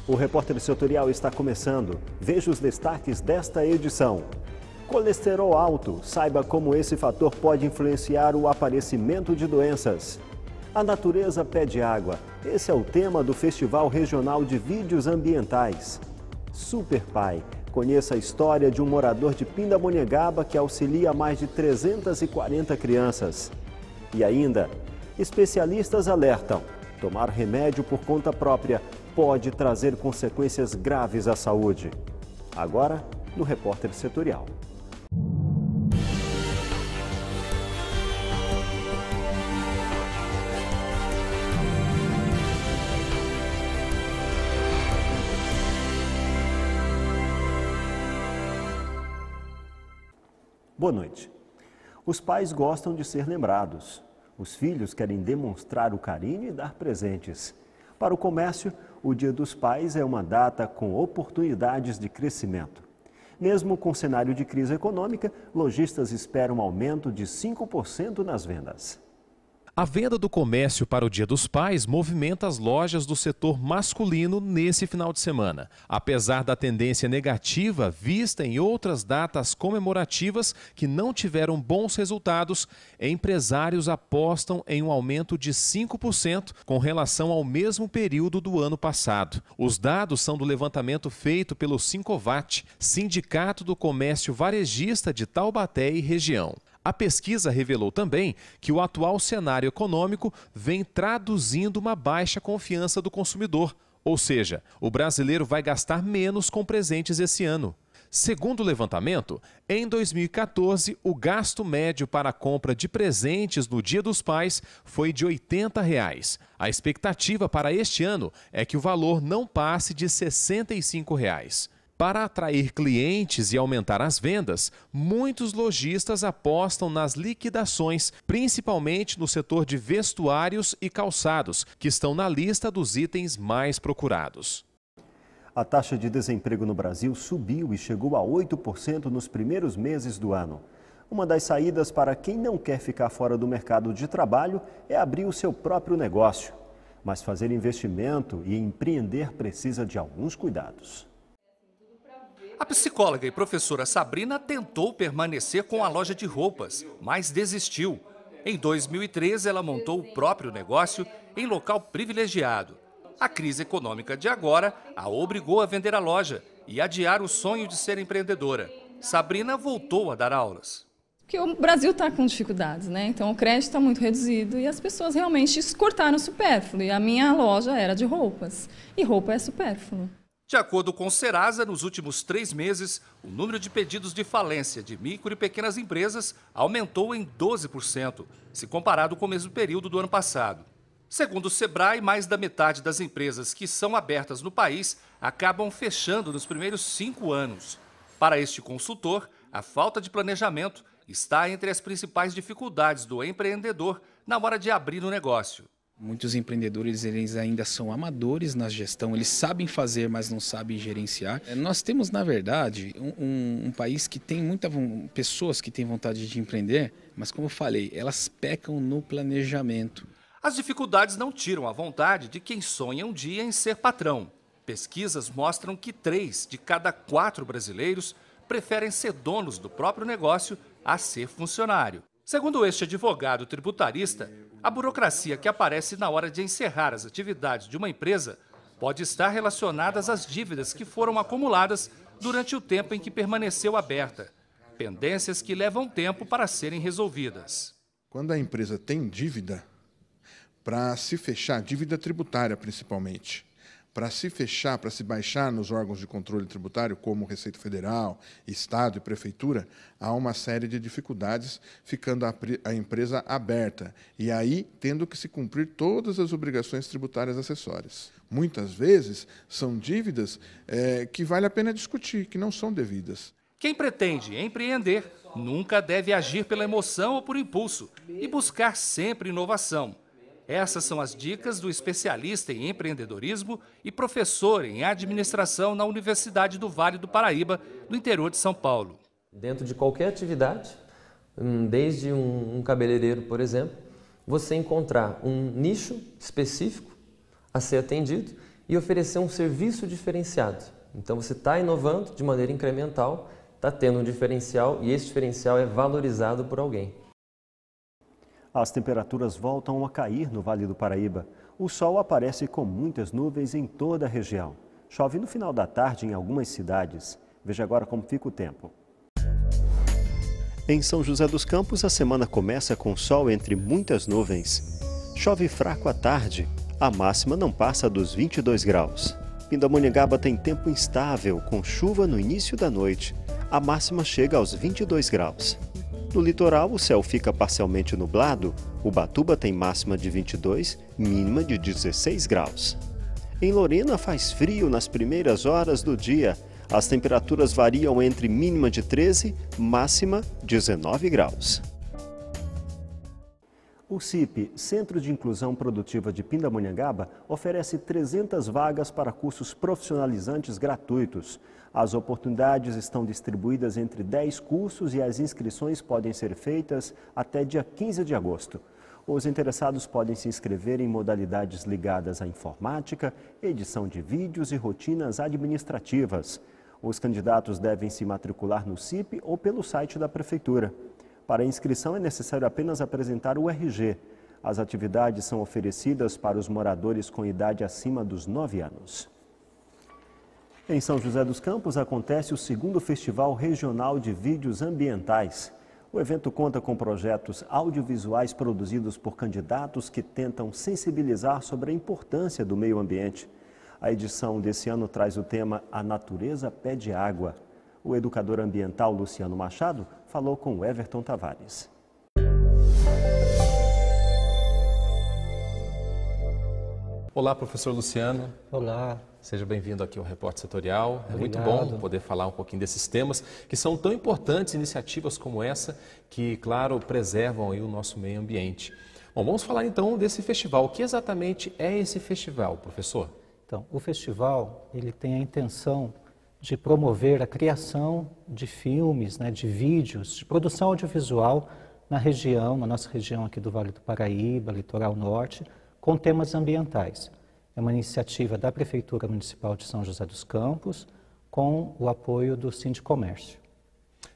O Repórter Setorial está começando. Veja os destaques desta edição. Colesterol alto. Saiba como esse fator pode influenciar o aparecimento de doenças. A natureza pede água. Esse é o tema do Festival Regional de Vídeos Ambientais. Super Pai. Conheça a história de um morador de Pindamonhangaba que auxilia mais de 340 crianças. E ainda, especialistas alertam: tomar remédio por conta própria pode trazer consequências graves à saúde. Agora, no Repórter Setorial. Boa noite. Os pais gostam de ser lembrados. Os filhos querem demonstrar o carinho e dar presentes. Para o comércio, o Dia dos Pais é uma data com oportunidades de crescimento. Mesmo com cenário de crise econômica, lojistas esperam um aumento de 5% nas vendas. A venda do comércio para o Dia dos Pais movimenta as lojas do setor masculino nesse final de semana. Apesar da tendência negativa vista em outras datas comemorativas que não tiveram bons resultados, empresários apostam em um aumento de 5% com relação ao mesmo período do ano passado. Os dados são do levantamento feito pelo Sincovat, Sindicato do Comércio Varejista de Taubaté e região. A pesquisa revelou também que o atual cenário econômico vem traduzindo uma baixa confiança do consumidor, ou seja, o brasileiro vai gastar menos com presentes esse ano. Segundo o levantamento, em 2014, o gasto médio para a compra de presentes no Dia dos Pais foi de R$ 80. A expectativa para este ano é que o valor não passe de R$ 65. Para atrair clientes e aumentar as vendas, muitos lojistas apostam nas liquidações, principalmente no setor de vestuários e calçados, que estão na lista dos itens mais procurados. A taxa de desemprego no Brasil subiu e chegou a 8% nos primeiros meses do ano. Uma das saídas para quem não quer ficar fora do mercado de trabalho é abrir o seu próprio negócio. Mas fazer investimento e empreender precisa de alguns cuidados. A psicóloga e professora Sabrina tentou permanecer com a loja de roupas, mas desistiu. Em 2013, ela montou o próprio negócio em local privilegiado. A crise econômica de agora a obrigou a vender a loja e adiar o sonho de ser empreendedora. Sabrina voltou a dar aulas. Porque o Brasil está com dificuldades, né? Então o crédito está muito reduzido e as pessoas realmente cortaram o supérfluo. E a minha loja era de roupas. E roupa é supérfluo. De acordo com o Serasa, nos últimos 3 meses, o número de pedidos de falência de micro e pequenas empresas aumentou em 12%, se comparado com o mesmo período do ano passado. Segundo o Sebrae, mais da metade das empresas que são abertas no país acabam fechando nos primeiros 5 anos. Para este consultor, a falta de planejamento está entre as principais dificuldades do empreendedor na hora de abrir o negócio. Muitos empreendedores eles ainda são amadores na gestão, eles sabem fazer, mas não sabem gerenciar. Nós temos, na verdade, um país que tem pessoas que têm vontade de empreender, mas como eu falei, elas pecam no planejamento. As dificuldades não tiram a vontade de quem sonha um dia em ser patrão. Pesquisas mostram que 3 de cada 4 brasileiros preferem ser donos do próprio negócio a ser funcionário. Segundo este advogado tributarista, a burocracia que aparece na hora de encerrar as atividades de uma empresa pode estar relacionada às dívidas que foram acumuladas durante o tempo em que permaneceu aberta, pendências que levam tempo para serem resolvidas. Quando a empresa tem dívida, para se fechar, dívida tributária principalmente, para se fechar, para se baixar nos órgãos de controle tributário, como Receita Federal, Estado e Prefeitura, há uma série de dificuldades, ficando a empresa aberta e aí tendo que se cumprir todas as obrigações tributárias acessórias. Muitas vezes são dívidas que vale a pena discutir, que não são devidas. Quem pretende empreender nunca deve agir pela emoção ou por impulso e buscar sempre inovação. Essas são as dicas do especialista em empreendedorismo e professor em administração na Universidade do Vale do Paraíba, no interior de São Paulo. Dentro de qualquer atividade, desde um cabeleireiro, por exemplo, você encontrar um nicho específico a ser atendido e oferecer um serviço diferenciado. Então você está inovando de maneira incremental, está tendo um diferencial e esse diferencial é valorizado por alguém. As temperaturas voltam a cair no Vale do Paraíba. O sol aparece com muitas nuvens em toda a região. Chove no final da tarde em algumas cidades. Veja agora como fica o tempo. Em São José dos Campos, a semana começa com sol entre muitas nuvens. Chove fraco à tarde. A máxima não passa dos 22 graus. Pindamonhangaba tem tempo instável, com chuva no início da noite. A máxima chega aos 22 graus. No litoral, o céu fica parcialmente nublado. Ubatuba tem máxima de 22, mínima de 16 graus. Em Lorena, faz frio nas primeiras horas do dia. As temperaturas variam entre mínima de 13, máxima 19 graus. O CIP, Centro de Inclusão Produtiva de Pindamonhangaba, oferece 300 vagas para cursos profissionalizantes gratuitos. As oportunidades estão distribuídas entre 10 cursos e as inscrições podem ser feitas até dia 15 de agosto. Os interessados podem se inscrever em modalidades ligadas à informática, edição de vídeos e rotinas administrativas. Os candidatos devem se matricular no CIP ou pelo site da Prefeitura. Para a inscrição é necessário apenas apresentar o RG. As atividades são oferecidas para os moradores com idade acima dos 9 anos. Em São José dos Campos acontece o 2º Festival Regional de Vídeos Ambientais. O evento conta com projetos audiovisuais produzidos por candidatos que tentam sensibilizar sobre a importância do meio ambiente. A edição desse ano traz o tema A Natureza Pede Água. O educador ambiental Luciano Machado falou com Everton Tavares. Olá, professor Luciano. Olá. Seja bem-vindo aqui ao Repórter Setorial. É muito Obrigado. bom poder falar um pouquinho desses temas que são tão importantes, iniciativas como essa, que, claro, preservam aí o nosso meio ambiente. Bom, vamos falar então desse festival. O que exatamente é esse festival, professor? Então, o festival ele tem a intenção de promover a criação de filmes, de vídeos, de produção audiovisual na nossa região aqui do Vale do Paraíba, Litoral Norte, com temas ambientais. É uma iniciativa da Prefeitura Municipal de São José dos Campos, com o apoio do Sindicomércio.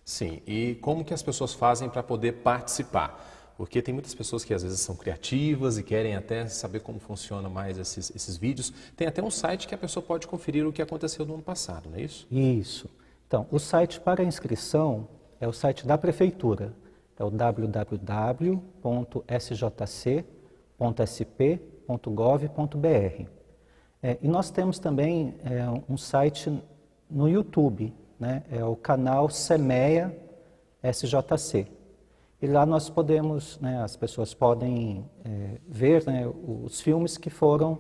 Sim, e como que as pessoas fazem para poder participar? Porque tem muitas pessoas que às vezes são criativas e querem até saber como funciona mais esses vídeos. Tem até um site que a pessoa pode conferir o que aconteceu no ano passado, não é isso? Isso. Então, o site para inscrição é o site da Prefeitura. É o www.sjc.sp.gov.br. E nós temos também um site no YouTube, é o canal Semeia SJC. E lá nós podemos, as pessoas podem ver os filmes que foram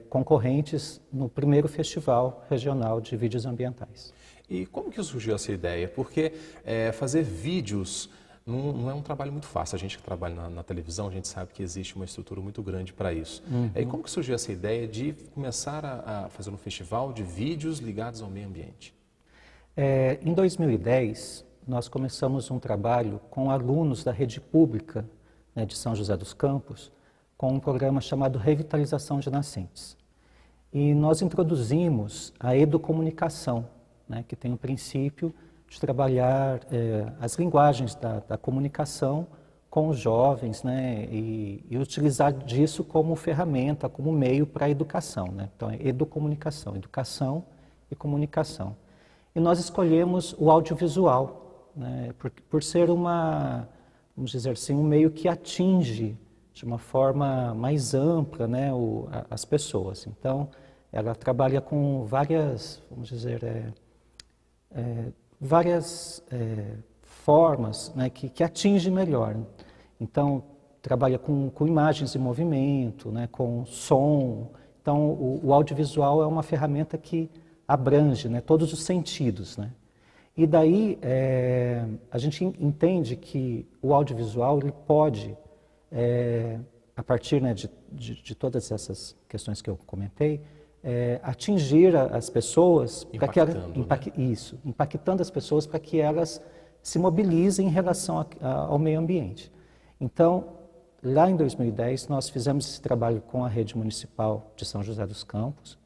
concorrentes no primeiro Festival Regional de Vídeos Ambientais. E como que surgiu essa ideia? Porque fazer vídeos não é um trabalho muito fácil. A gente que trabalha na televisão, a gente sabe que existe uma estrutura muito grande para isso. Uhum. E como que surgiu essa ideia de começar a fazer um festival de vídeos ligados ao meio ambiente? Em 2010, nós começamos um trabalho com alunos da rede pública de São José dos Campos, com um programa chamado Revitalização de Nascentes. E nós introduzimos a educomunicação, que tem o princípio de trabalhar as linguagens da comunicação com os jovens, e utilizar disso como ferramenta, como meio para a educação. Então, é educomunicação, educação e comunicação. E nós escolhemos o audiovisual, por ser vamos dizer assim, um meio que atinge de uma forma mais ampla as pessoas. Então, ela trabalha com várias, vamos dizer, várias formas que atinge melhor. Então, trabalha com imagens em movimento, com som. Então, o audiovisual é uma ferramenta que abrange todos os sentidos. E daí, a gente entende que o audiovisual ele pode, a partir de todas essas questões que eu comentei, atingir as pessoas, impactando as pessoas para que elas se mobilizem em relação ao meio ambiente. Então, lá em 2010, nós fizemos esse trabalho com a rede municipal de São José dos Campos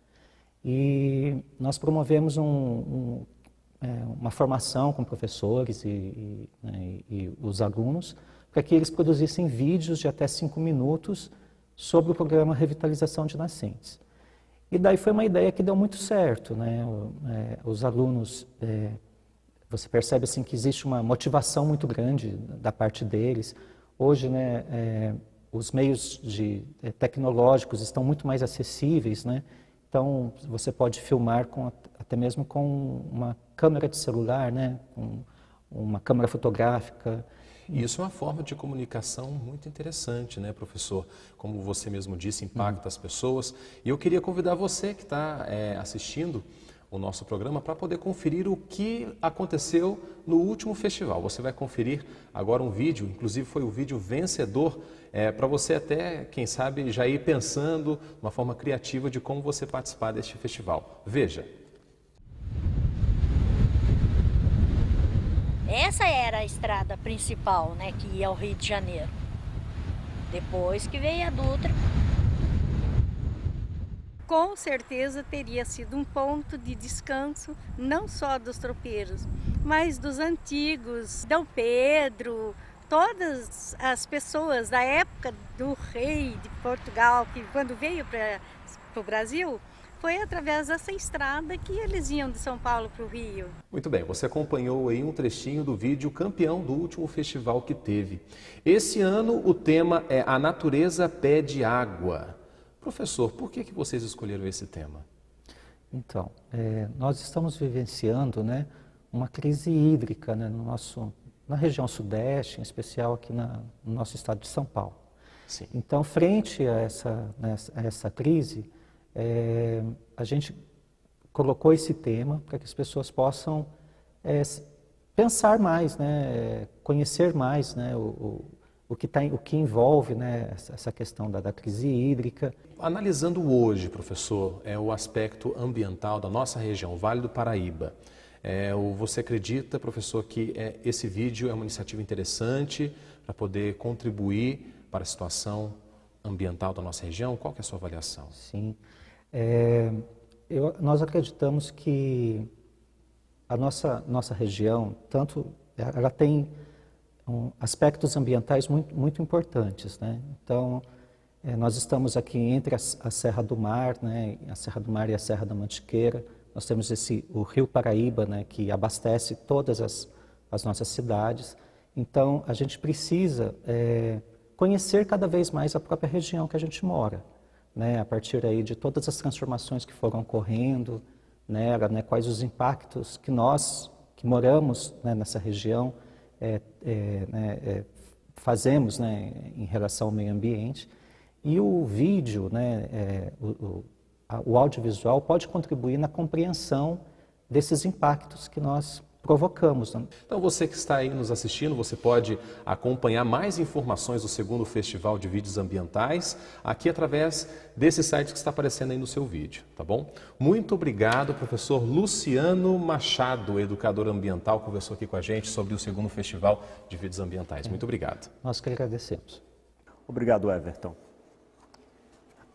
e nós promovemos uma formação com professores e os alunos para que eles produzissem vídeos de até 5 minutos sobre o programa Revitalização de Nascentes. E daí foi uma ideia que deu muito certo, né? Os alunos, você percebe assim que existe uma motivação muito grande da parte deles. Hoje, né, os meios tecnológicos estão muito mais acessíveis, né? Então, você pode filmar até mesmo com uma câmera de celular, né? Com uma câmera fotográfica. Isso é uma forma de comunicação muito interessante, né, professor? Como você mesmo disse, impacta as pessoas. E eu queria convidar você que está assistindo o nosso programa para poder conferir o que aconteceu no último festival. Você vai conferir agora um vídeo, inclusive foi o vídeo vencedor, para você até, quem sabe, já ir pensando de uma forma criativa de como você participar deste festival. Veja. Essa era a estrada principal, né, que ia ao Rio de Janeiro. Depois que veio a Dutra. Com certeza teria sido um ponto de descanso, não só dos tropeiros, mas dos antigos, Dom Pedro, todas as pessoas da época do rei de Portugal, que quando veio para o Brasil, foi através dessa estrada que eles iam de São Paulo para o Rio. Muito bem, você acompanhou aí um trechinho do vídeo campeão do último festival que teve. Esse ano o tema é A Natureza Pede Água. Professor, por que vocês escolheram esse tema? Então, nós estamos vivenciando, né, uma crise hídrica, né, na região sudeste, em especial aqui no nosso estado de São Paulo. Sim. Então, frente a essa crise, a gente colocou esse tema para que as pessoas possam pensar mais, né, conhecer mais, né, o que envolve, né, essa questão da crise hídrica. Analisando hoje, professor, o aspecto ambiental da nossa região, Vale do Paraíba, você acredita, professor, que esse vídeo é uma iniciativa interessante para poder contribuir para a situação ambiental da nossa região? Qual que é a sua avaliação? Sim. Nós acreditamos que a nossa região, ela tem aspectos ambientais muito importantes, né? Então, nós estamos aqui entre a Serra do Mar, né? A Serra do Mar e a Serra da Mantiqueira. Nós temos o Rio Paraíba, né? Que abastece todas as nossas cidades. Então, a gente precisa conhecer cada vez mais a própria região que a gente mora, né? A partir aí de todas as transformações que foram ocorrendo nela, né? Quais os impactos que nós, que moramos, né, nessa região, fazemos, né, em relação ao meio ambiente. E o vídeo, né, o audiovisual pode contribuir na compreensão desses impactos que nós provocamos. Né? Então você que está aí nos assistindo, você pode acompanhar mais informações do segundo Festival de Vídeos Ambientais aqui através desse site que está aparecendo aí no seu vídeo, tá bom? Muito obrigado, professor Luciano Machado, educador ambiental, conversou aqui com a gente sobre o segundo Festival de Vídeos Ambientais. Muito obrigado. Nós que agradecemos. Obrigado, Everton.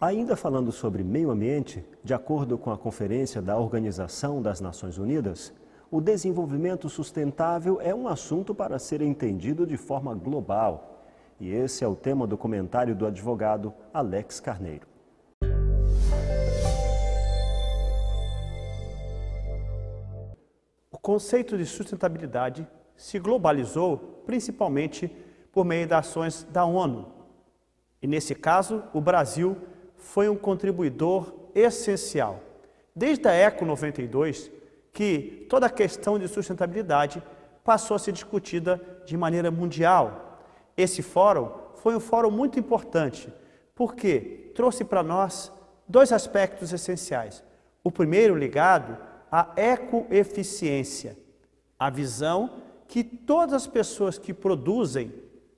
Ainda falando sobre meio ambiente, de acordo com a Conferência da Organização das Nações Unidas, o desenvolvimento sustentável é um assunto para ser entendido de forma global. E esse é o tema do comentário do advogado Alex Carneiro. O conceito de sustentabilidade se globalizou principalmente por meio das ações da ONU. E nesse caso, o Brasil foi um contribuidor essencial. Desde a ECO 92, que toda a questão de sustentabilidade passou a ser discutida de maneira mundial. Esse fórum foi um fórum muito importante, porque trouxe para nós dois aspectos essenciais. O primeiro ligado à ecoeficiência, a visão que todas as pessoas que produzem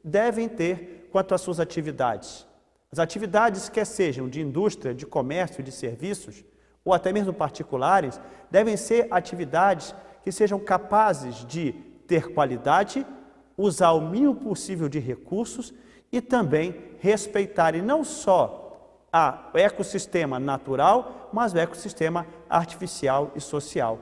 devem ter quanto às suas atividades. As atividades, quer sejam de indústria, de comércio, de serviços, ou até mesmo particulares, devem ser atividades que sejam capazes de ter qualidade, usar o mínimo possível de recursos e também respeitarem não só o ecossistema natural, mas o ecossistema artificial e social.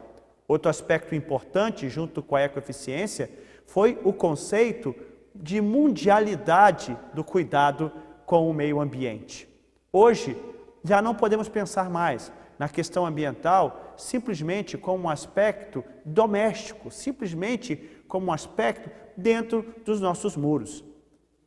Outro aspecto importante, junto com a ecoeficiência, foi o conceito de mundialidade do cuidado com o meio ambiente. Hoje, já não podemos pensar mais na questão ambiental simplesmente como um aspecto doméstico, simplesmente como um aspecto dentro dos nossos muros.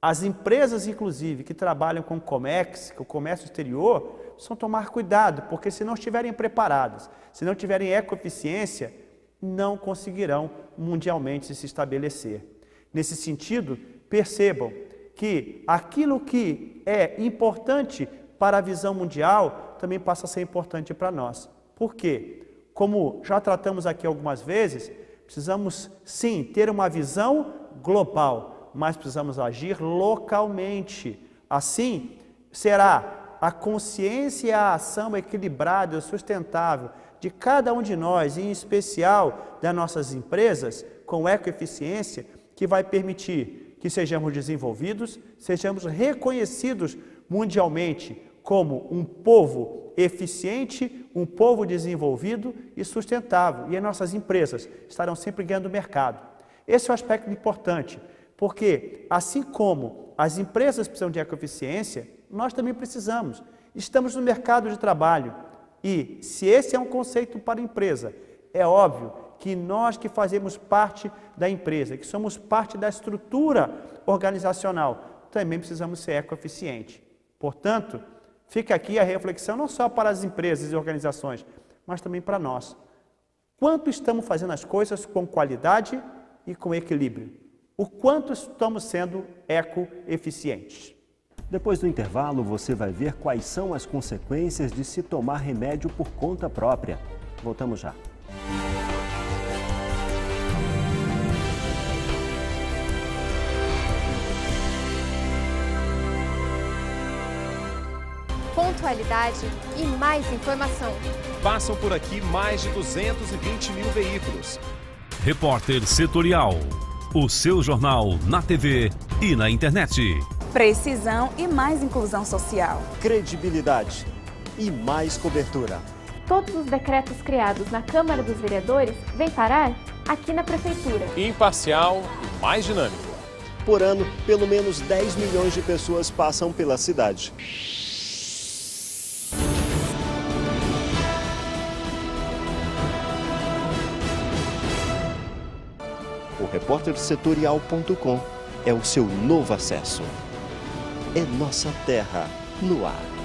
As empresas, inclusive, que trabalham com Comex, com o comércio exterior, precisam tomar cuidado, porque se não estiverem preparadas, se não tiverem ecoeficiência, não conseguirão mundialmente se estabelecer. Nesse sentido, percebam que aquilo que é importante para a visão mundial também passa a ser importante para nós. Por quê? Como já tratamos aqui algumas vezes, precisamos sim ter uma visão global, mas precisamos agir localmente. Assim, será a consciência e a ação equilibrada e sustentável de cada um de nós, e em especial das nossas empresas, com ecoeficiência, que vai permitir que sejamos desenvolvidos, sejamos reconhecidos mundialmente como um povo eficiente, um povo desenvolvido e sustentável. E as nossas empresas estarão sempre ganhando mercado. Esse é um aspecto importante, porque assim como as empresas precisam de ecoeficiência, nós também precisamos. Estamos no mercado de trabalho e, se esse é um conceito para a empresa, é óbvio que nós que fazemos parte da empresa, que somos parte da estrutura organizacional, também precisamos ser ecoeficientes. Portanto, fica aqui a reflexão não só para as empresas e organizações, mas também para nós. Quanto estamos fazendo as coisas com qualidade e com equilíbrio? O quanto estamos sendo ecoeficientes? Depois do intervalo, você vai ver quais são as consequências de se tomar remédio por conta própria. Voltamos já. Pontualidade e mais informação. Passam por aqui mais de 220 mil veículos. Repórter Setorial. O seu jornal na TV e na internet. Precisão e mais inclusão social. Credibilidade e mais cobertura. Todos os decretos criados na Câmara dos Vereadores vêm parar aqui na Prefeitura. Imparcial e mais dinâmico. Por ano, pelo menos 10 milhões de pessoas passam pela cidade. O repórtersetorial.com é o seu novo acesso. É nossa terra no ar.